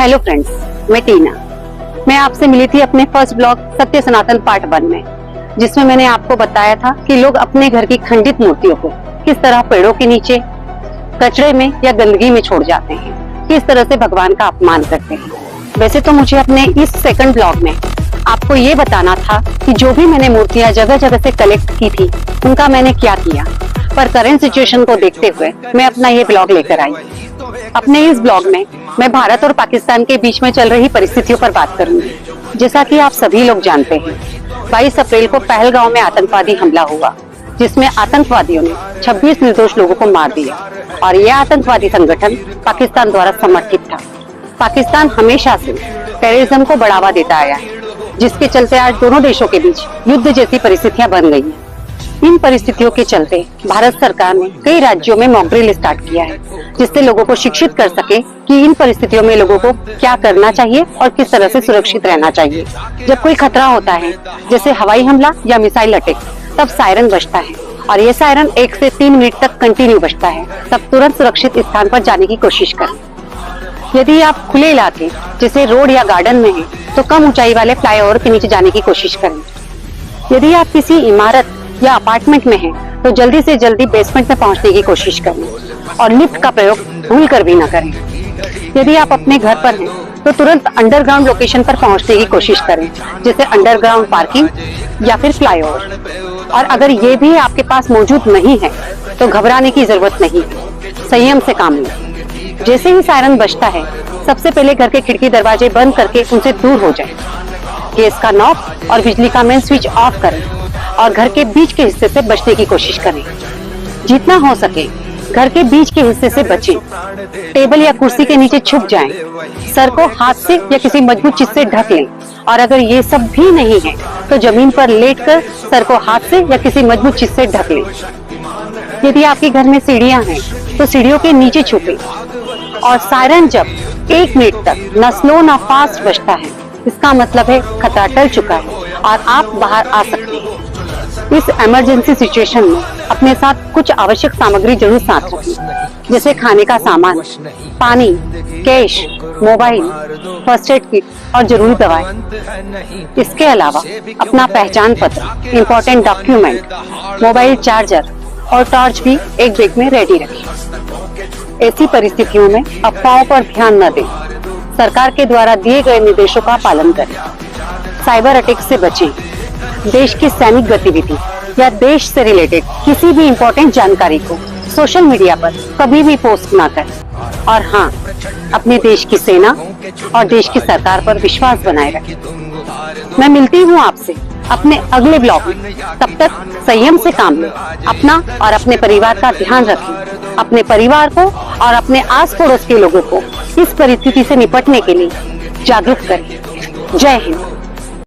Hello friends, मैं टीना। मैं आपसे मिली थी अपने फर्स्ट ब्लॉग सत्य सनातन पार्ट 1 में, जिसमें मैंने आपको बताया था कि लोग अपने घर की खंडित मूर्तियों को किस तरह पेड़ों के नीचे, कचरे में या गंदगी में छोड़ जाते हैं, किस तरह से भगवान का अपमान करते हैं। वैसे तो मुझे अपने इस सेकंड ब्लॉग में आपको ये बताना था कि जो भी मैंने मूर्तियां जगह जगह से कलेक्ट की थी उनका मैंने क्या किया, पर करंट सिचुएशन को देखते हुए मैं अपना ये ब्लॉग लेकर आई। अपने इस ब्लॉग में मैं भारत और पाकिस्तान के बीच में चल रही परिस्थितियों पर बात करूंगी। जैसा कि आप सभी लोग जानते हैं, 22 अप्रैल को पहलगांव में आतंकवादी हमला हुआ, जिसमें आतंकवादियों ने 26 निर्दोष लोगों को मार दिया और यह आतंकवादी संगठन पाकिस्तान द्वारा समर्थित था। पाकिस्तान हमेशा से टेररिज्म को बढ़ावा देता आया है, जिसके चलते आज दोनों देशों के बीच युद्ध जैसी परिस्थितियां बन गई हैं। इन परिस्थितियों के चलते भारत सरकार ने कई राज्यों में मॉक ड्रिल स्टार्ट किया है, जिससे लोगों को शिक्षित कर सके कि इन परिस्थितियों में लोगों को क्या करना चाहिए और किस तरह से सुरक्षित रहना चाहिए। जब कोई खतरा होता है, जैसे हवाई हमला या मिसाइल अटैक, तब सायरन बजता है और ये सायरन 1 से 3 मिनट तक कंटिन्यू बजता है। तब तुरंत सुरक्षित स्थान पर जाने की कोशिश करें। यदि आप खुले इलाके जैसे रोड या गार्डन में हैं, तो कम ऊंचाई वाले फ्लाईओवर के नीचे जाने की कोशिश करें। यदि आप किसी इमारत या अपार्टमेंट में हैं, तो जल्दी से जल्दी बेसमेंट में पहुंचने की कोशिश करें और लिफ्ट का प्रयोग भूल कर भी न करें। यदि आप अपने घर पर हैं, तो तुरंत अंडरग्राउंड लोकेशन पर पहुंचने की कोशिश करें, जैसे अंडरग्राउंड पार्किंग या फिर फ्लाईओवर। और अगर ये भी आपके पास मौजूद नहीं है, तो घबराने की जरूरत नहीं है, संयम से काम लें। जैसे ही सायरन बजता है, सबसे पहले घर के खिड़की दरवाजे बंद करके उनसे दूर हो जाएं। गैस का नॉब और बिजली का मेन स्विच ऑफ करें और घर के बीच के हिस्से से बचने की कोशिश करें। जितना हो सके घर के बीच के हिस्से से बचें। टेबल या कुर्सी के नीचे छुप जाएं। सर को हाथ से या किसी मजबूत चीज से ढक लें और अगर ये सब भी नहीं है, तो जमीन पर लेटकर सर को हाथ से या किसी मजबूत चीज से ढक लें। यदि आपके घर में सीढ़ियां हैं, तो सीढ़ियों के नीचे छुपें और सायरन जब 1 मिनट तक न स्लो न फास्ट बजता है, इसका मतलब है खतरा टल चुका है और आप बाहर आ सकते हैं। इस इमरजेंसी सिचुएशन में अपने साथ कुछ आवश्यक सामग्री जरूर साथ रखें, जैसे खाने का सामान, पानी, cash, mobile, first aid kit और जरूरी दवाएं। इसके अलावा अपना पहचान पत्र, इम्पोर्टेंट डॉक्यूमेंट, मोबाइल चार्जर और टॉर्च भी एक बैग में रेडी रखें। ऐसी परिस्थितियों में अफवाहों पर ध्यान न दें। सरकार के द्वारा दिए गए निर्देशों का पालन करें। साइबर अटैक से बचें। देश की सैनिक गतिविधि या देश से रिलेटेड किसी भी इम्पोर्टेंट जानकारी को सोशल मीडिया पर कभी भी पोस्ट ना करें। और हाँ, अपने देश की सेना और देश की सरकार पर विश्वास बनाए रखें। मैं मिलती हूँ आपसे अपने अगले ब्लॉग में। तब तक संयम से काम लें, अपना और अपने परिवार का ध्यान रखें। अपने परिवार को और अपने आस पड़ोस के लोगों को इस परिस्थिति से निपटने के लिए जागरूक करें। जय हिंद।